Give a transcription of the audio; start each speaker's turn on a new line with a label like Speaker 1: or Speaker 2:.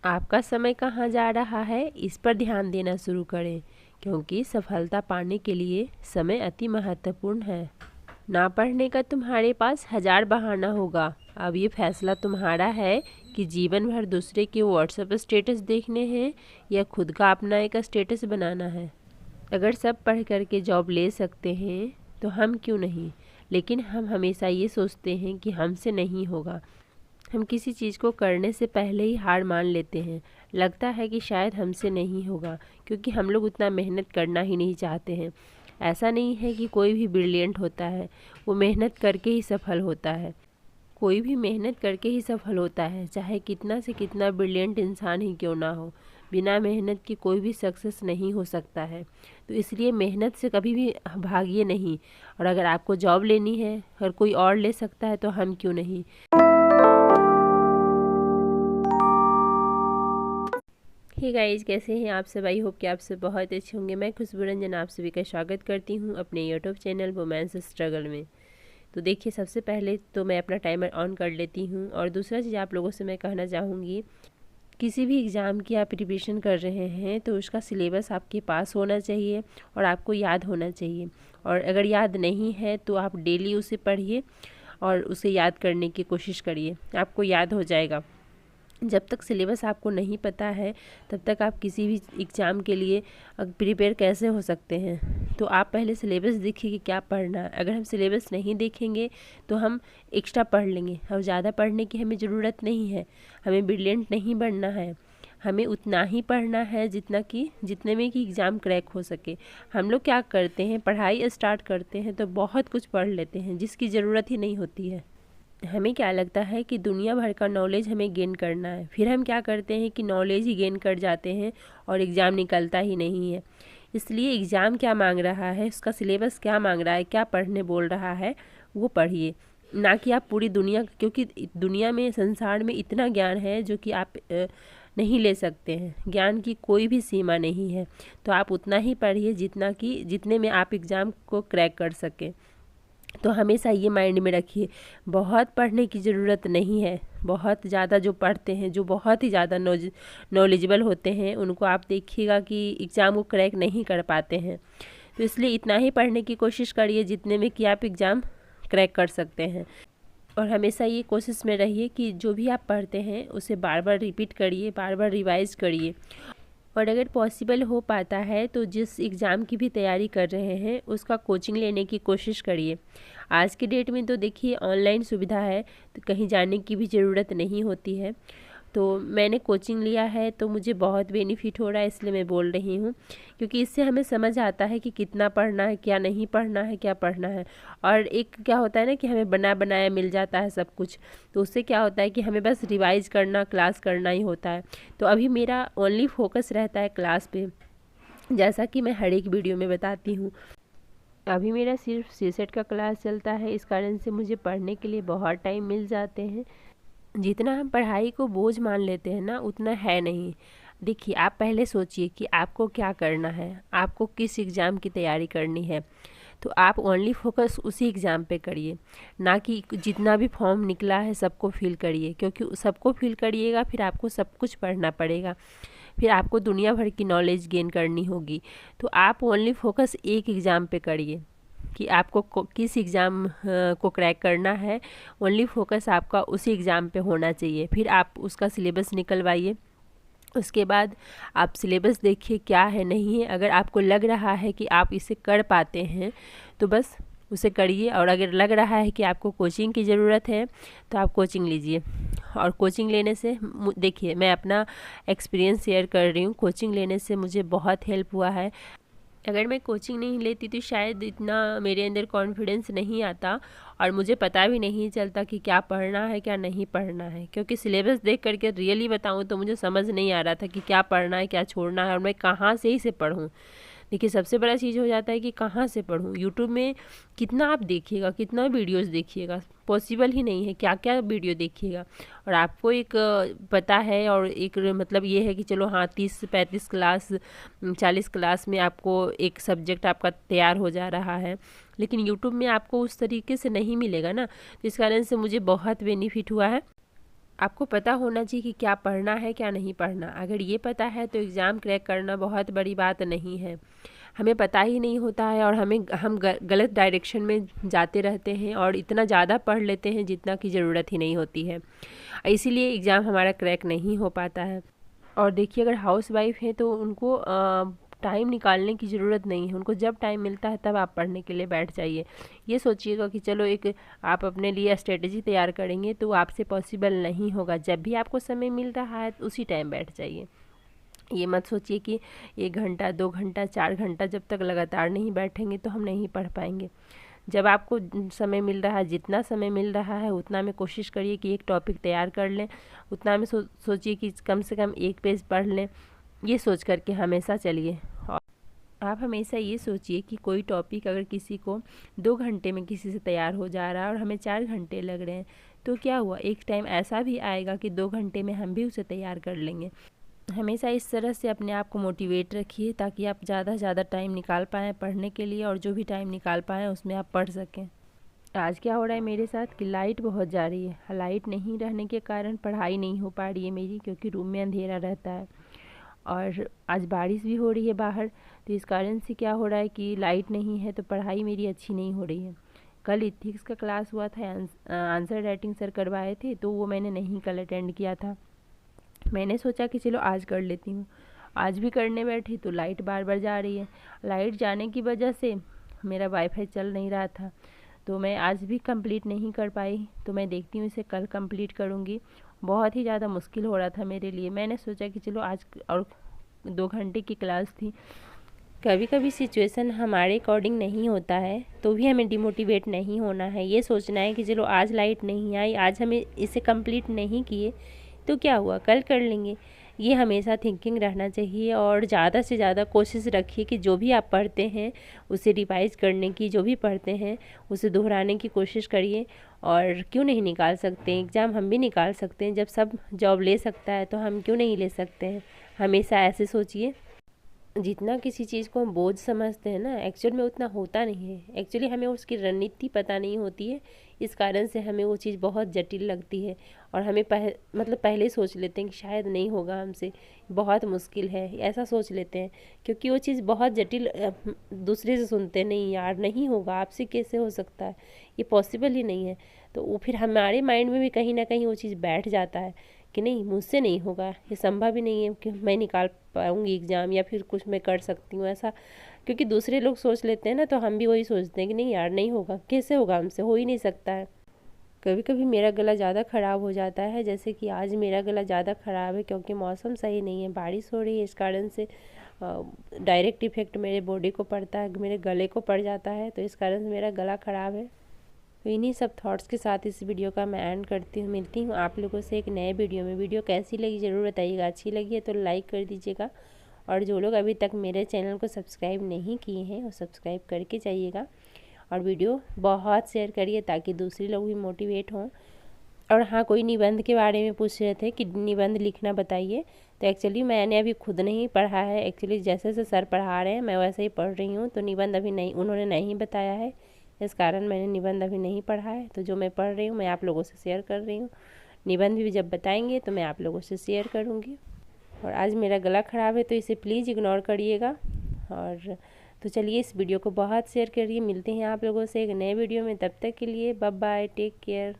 Speaker 1: आपका समय कहाँ जा रहा है, इस पर ध्यान देना शुरू करें, क्योंकि सफलता पाने के लिए समय अति महत्वपूर्ण है। ना पढ़ने का तुम्हारे पास हजार बहाना होगा। अब ये फैसला तुम्हारा है कि जीवन भर दूसरे के व्हाट्सएप स्टेटस देखने हैं या खुद का अपना एक स्टेटस बनाना है। अगर सब पढ़ कर के जॉब ले सकते हैं तो हम क्यों नहीं, लेकिन हम हमेशा ये सोचते हैं कि हमसे नहीं होगा। हम किसी चीज़ को करने से पहले ही हार मान लेते हैं। लगता है कि शायद हमसे नहीं होगा, क्योंकि हम लोग उतना मेहनत करना ही नहीं चाहते हैं। ऐसा नहीं है कि कोई भी ब्रिलियंट होता है, वो मेहनत करके ही सफल होता है। कोई भी मेहनत करके ही सफल होता है, चाहे कितना से कितना ब्रिलियंट इंसान ही क्यों ना हो। बिना मेहनत की कोई भी सक्सेस नहीं हो सकता है। तो इसलिए मेहनत से कभी भी भागिए नहीं। और अगर आपको जॉब लेनी है, अगर कोई और ले सकता है तो हम क्यों नहीं। हे गाइस, कैसे हैं आप सब? आई होप कि आप सब बहुत अच्छे होंगे। मैं खुशबू रंजन आप सभी का स्वागत करती हूं अपने यूट्यूब चैनल वुमेन्स स्ट्रगल में। तो देखिए, सबसे पहले तो मैं अपना टाइमर ऑन कर लेती हूं। और दूसरा चीज़ आप लोगों से मैं कहना चाहूँगी, किसी भी एग्ज़ाम की आप प्रिपरेशन कर रहे हैं तो उसका सिलेबस आपके पास होना चाहिए और आपको याद होना चाहिए। और अगर याद नहीं है तो आप डेली उसे पढ़िए और उसे याद करने की कोशिश करिए, आपको याद हो जाएगा। जब तक सिलेबस आपको नहीं पता है तब तक आप किसी भी एग्ज़ाम के लिए प्रिपेयर कैसे हो सकते हैं। तो आप पहले सिलेबस देखिए कि क्या पढ़ना है। अगर हम सिलेबस नहीं देखेंगे तो हम एक्स्ट्रा पढ़ लेंगे, और ज़्यादा पढ़ने की हमें ज़रूरत नहीं है। हमें ब्रिलियंट नहीं बनना है, हमें उतना ही पढ़ना है जितने में कि एग्ज़ाम क्रैक हो सके। हम लोग क्या करते हैं, पढ़ाई स्टार्ट करते हैं तो बहुत कुछ पढ़ लेते हैं जिसकी ज़रूरत ही नहीं होती है। हमें क्या लगता है कि दुनिया भर का नॉलेज हमें गेन करना है, फिर हम क्या करते हैं कि नॉलेज ही गेन कर जाते हैं और एग्ज़ाम निकलता ही नहीं है। इसलिए एग्ज़ाम क्या मांग रहा है, उसका सिलेबस क्या मांग रहा है, क्या पढ़ने बोल रहा है, वो पढ़िए। ना कि आप पूरी दुनिया, क्योंकि दुनिया में, संसार में इतना ज्ञान है जो कि आप नहीं ले सकते हैं। ज्ञान की कोई भी सीमा नहीं है। तो आप उतना ही पढ़िए जितने में आप एग्ज़ाम को क्रैक कर सकें। तो हमेशा ये माइंड में रखिए, बहुत पढ़ने की ज़रूरत नहीं है। बहुत ज़्यादा जो पढ़ते हैं, जो बहुत ही ज़्यादा नॉलेजेबल होते हैं, उनको आप देखिएगा कि एग्ज़ाम को क्रैक नहीं कर पाते हैं। तो इसलिए इतना ही पढ़ने की कोशिश करिए जितने में कि आप एग्ज़ाम क्रैक कर सकते हैं। और हमेशा ये कोशिश में रहिए कि जो भी आप पढ़ते हैं उसे बार बार रिपीट करिए, बार बार रिवाइज़ करिए। और अगर पॉसिबल हो पाता है तो जिस एग्ज़ाम की भी तैयारी कर रहे हैं उसका कोचिंग लेने की कोशिश करिए। आज के डेट में तो देखिए ऑनलाइन सुविधा है, तो कहीं जाने की भी ज़रूरत नहीं होती है। तो मैंने कोचिंग लिया है तो मुझे बहुत बेनिफिट हो रहा है, इसलिए मैं बोल रही हूँ। क्योंकि इससे हमें समझ आता है कि कितना पढ़ना है, क्या नहीं पढ़ना है, क्या पढ़ना है। और एक क्या होता है ना कि हमें बना बनाया मिल जाता है सब कुछ, तो उससे क्या होता है कि हमें बस रिवाइज़ करना, क्लास करना ही होता है। तो अभी मेरा ओनली फोकस रहता है क्लास पे, जैसा कि मैं हर एक वीडियो में बताती हूँ। अभी मेरा सिर्फ सीसेट का क्लास चलता है, इस कारण से मुझे पढ़ने के लिए बहुत टाइम मिल जाते हैं। जितना हम पढ़ाई को बोझ मान लेते हैं ना, उतना है नहीं। देखिए, आप पहले सोचिए कि आपको क्या करना है, आपको किस एग्ज़ाम की तैयारी करनी है। तो आप ओनली फोकस उसी एग्ज़ाम पे करिए, ना कि जितना भी फॉर्म निकला है सबको फिल करिए। क्योंकि सबको फिल करिएगा फिर आपको सब कुछ पढ़ना पड़ेगा, फिर आपको दुनिया भर की नॉलेज गेन करनी होगी। तो आप ओनली फोकस एक एग्ज़ाम पे करिए कि आपको किस एग्ज़ाम को क्रैक करना है। ओनली फोकस आपका उसी एग्ज़ाम पे होना चाहिए। फिर आप उसका सिलेबस निकलवाइए। उसके बाद आप सिलेबस देखिए क्या है, नहीं है। अगर आपको लग रहा है कि आप इसे कर पाते हैं तो बस उसे करिए। और अगर लग रहा है कि आपको कोचिंग की ज़रूरत है तो आप कोचिंग लीजिए। और कोचिंग लेने से देखिए, मैं अपना एक्सपीरियंस शेयर कर रही हूँ। कोचिंग लेने से मुझे बहुत हेल्प हुआ है। अगर मैं कोचिंग नहीं लेती तो शायद इतना मेरे अंदर कॉन्फिडेंस नहीं आता और मुझे पता भी नहीं चलता कि क्या पढ़ना है, क्या नहीं पढ़ना है। क्योंकि सिलेबस देख करके रियली बताऊँ तो मुझे समझ नहीं आ रहा था कि क्या पढ़ना है, क्या छोड़ना है और मैं कहाँ से इसे पढ़ूँ। देखिए, सबसे बड़ा चीज़ हो जाता है कि कहाँ से पढूँ। यूट्यूब में कितना आप देखिएगा, कितना वीडियोस देखिएगा, पॉसिबल ही नहीं है। क्या क्या वीडियो देखिएगा। और आपको एक पता है और एक मतलब ये है कि चलो हाँ 30 से 35 क्लास 40 क्लास में आपको एक सब्जेक्ट आपका तैयार हो जा रहा है, लेकिन यूट्यूब में आपको उस तरीके से नहीं मिलेगा ना। तो इस कारण से मुझे बहुत बेनिफिट हुआ है। आपको पता होना चाहिए कि क्या पढ़ना है क्या नहीं पढ़ना। अगर ये पता है तो एग्ज़ाम क्रैक करना बहुत बड़ी बात नहीं है। हमें पता ही नहीं होता है और हम गलत डायरेक्शन में जाते रहते हैं और इतना ज़्यादा पढ़ लेते हैं जितना की ज़रूरत ही नहीं होती है, इसीलिए एग्ज़ाम हमारा क्रैक नहीं हो पाता है। और देखिए, अगर हाउस वाइफ है तो उनको टाइम निकालने की ज़रूरत नहीं है। उनको जब टाइम मिलता है तब आप पढ़ने के लिए बैठ जाइए। ये सोचिएगा कि चलो एक आप अपने लिए स्ट्रेटजी तैयार करेंगे तो आपसे पॉसिबल नहीं होगा। जब भी आपको समय मिल रहा है उसी टाइम बैठ जाइए। ये मत सोचिए कि 1 घंटा 2 घंटा 4 घंटा जब तक लगातार नहीं बैठेंगे तो हम नहीं पढ़ पाएंगे। जब आपको समय मिल रहा है, जितना समय मिल रहा है उतना में कोशिश करिए कि एक टॉपिक तैयार कर लें। उतना में सोचिए कि कम से कम 1 पेज पढ़ लें। ये सोच कर के हमेशा चलिए। और आप हमेशा ये सोचिए कि कोई टॉपिक अगर किसी को 2 घंटे में किसी से तैयार हो जा रहा है और हमें 4 घंटे लग रहे हैं तो क्या हुआ, एक टाइम ऐसा भी आएगा कि 2 घंटे में हम भी उसे तैयार कर लेंगे। हमेशा इस तरह से अपने आप को मोटिवेट रखिए ताकि आप ज़्यादा से ज़्यादा टाइम निकाल पाएँ पढ़ने के लिए, और जो भी टाइम निकाल पाएँ उसमें आप पढ़ सकें। आज क्या हो रहा है मेरे साथ कि लाइट बहुत जा रही है। लाइट नहीं रहने के कारण पढ़ाई नहीं हो पा रही है मेरी, क्योंकि रूम में अंधेरा रहता है और आज बारिश भी हो रही है बाहर। तो इस कारण से क्या हो रहा है कि लाइट नहीं है तो पढ़ाई मेरी अच्छी नहीं हो रही है। कल इथिक्स का क्लास हुआ था, आंसर राइटिंग सर करवाए थे, तो वो मैंने नहीं कल अटेंड किया था। मैंने सोचा कि चलो आज कर लेती हूँ। आज भी करने बैठी तो लाइट बार बार जा रही है। लाइट जाने की वजह से मेरा वाईफाई चल नहीं रहा था, तो मैं आज भी कंप्लीट नहीं कर पाई। तो मैं देखती हूँ इसे कल कंप्लीट करूँगी। बहुत ही ज़्यादा मुश्किल हो रहा था मेरे लिए। मैंने सोचा कि चलो आज, और 2 घंटे की क्लास थी। कभी कभी सिचुएशन हमारे अकॉर्डिंग नहीं होता है तो भी हमें डिमोटिवेट नहीं होना है। ये सोचना है कि चलो आज लाइट नहीं आई, आज हमें इसे कंप्लीट नहीं किए तो क्या हुआ, कल कर लेंगे। ये हमेशा थिंकिंग रहना चाहिए। और ज़्यादा से ज़्यादा कोशिश रखिए कि जो भी आप पढ़ते हैं उसे रिवाइज करने की, जो भी पढ़ते हैं उसे दोहराने की कोशिश करिए। और क्यों नहीं निकाल सकते हैं एग्ज़ाम, हम भी निकाल सकते हैं। जब सब जॉब ले सकता है तो हम क्यों नहीं ले सकते हैं। हमेशा ऐसे सोचिए। जितना किसी चीज़ को हम बोझ समझते हैं ना, एक्चुअल में उतना होता नहीं है। एक्चुअली हमें उसकी रणनीति पता नहीं होती है, इस कारण से हमें वो चीज़ बहुत जटिल लगती है। और हमें पहले ही सोच लेते हैं कि शायद नहीं होगा हमसे, बहुत मुश्किल है, ऐसा सोच लेते हैं। क्योंकि वो चीज़ बहुत जटिल, दूसरे से सुनते हैं, नहीं यार नहीं होगा, आपसे कैसे हो सकता है, ये पॉसिबल ही नहीं है। तो वो फिर हमारे माइंड में भी कहीं ना कहीं वो चीज़ बैठ जाता है कि नहीं, मुझसे नहीं होगा, ये संभव ही नहीं है कि मैं निकाल पाऊँगी एग्ज़ाम, या फिर कुछ मैं कर सकती हूँ ऐसा। क्योंकि दूसरे लोग सोच लेते हैं ना, तो हम भी वही सोचते हैं कि नहीं यार नहीं होगा, कैसे होगा, हमसे हो ही नहीं सकता है। कभी कभी मेरा गला ज़्यादा ख़राब हो जाता है, जैसे कि आज मेरा गला ज़्यादा ख़राब है क्योंकि मौसम सही नहीं है, बारिश हो रही है। इस कारण से डायरेक्ट इफ़ेक्ट मेरे बॉडी को पड़ता है, मेरे गले को पड़ जाता है, तो इस कारण से मेरा गला ख़राब है। तो इन्हीं सब थॉट्स के साथ इस वीडियो का मैं एंड करती हूँ। मिलती हूँ आप लोगों से एक नए वीडियो में। वीडियो कैसी लगी ज़रूर बताइएगा। अच्छी लगी है तो लाइक कर दीजिएगा, और जो लोग अभी तक मेरे चैनल को सब्सक्राइब नहीं किए हैं वो सब्सक्राइब करके जाइएगा। और वीडियो बहुत शेयर करिए ताकि दूसरे लोग भी मोटिवेट हों। और हाँ, कोई निबंध के बारे में पूछ रहे थे कि निबंध लिखना बताइए, तो एक्चुअली मैंने अभी खुद नहीं पढ़ा है। एक्चुअली जैसे जैसे सर पढ़ा रहे हैं मैं वैसे ही पढ़ रही हूँ, तो निबंध अभी नहीं, उन्होंने नहीं बताया है, इस कारण मैंने निबंध अभी नहीं पढ़ा है। तो जो मैं पढ़ रही हूँ मैं आप लोगों से शेयर कर रही हूँ। निबंध भी जब बताएंगे तो मैं आप लोगों से शेयर करूँगी। और आज मेरा गला ख़राब है तो इसे प्लीज़ इग्नोर करिएगा। और तो चलिए इस वीडियो को बहुत शेयर करिए। मिलते हैं आप लोगों से एक नए वीडियो में, तब तक के लिए बाय बाय, टेक केयर।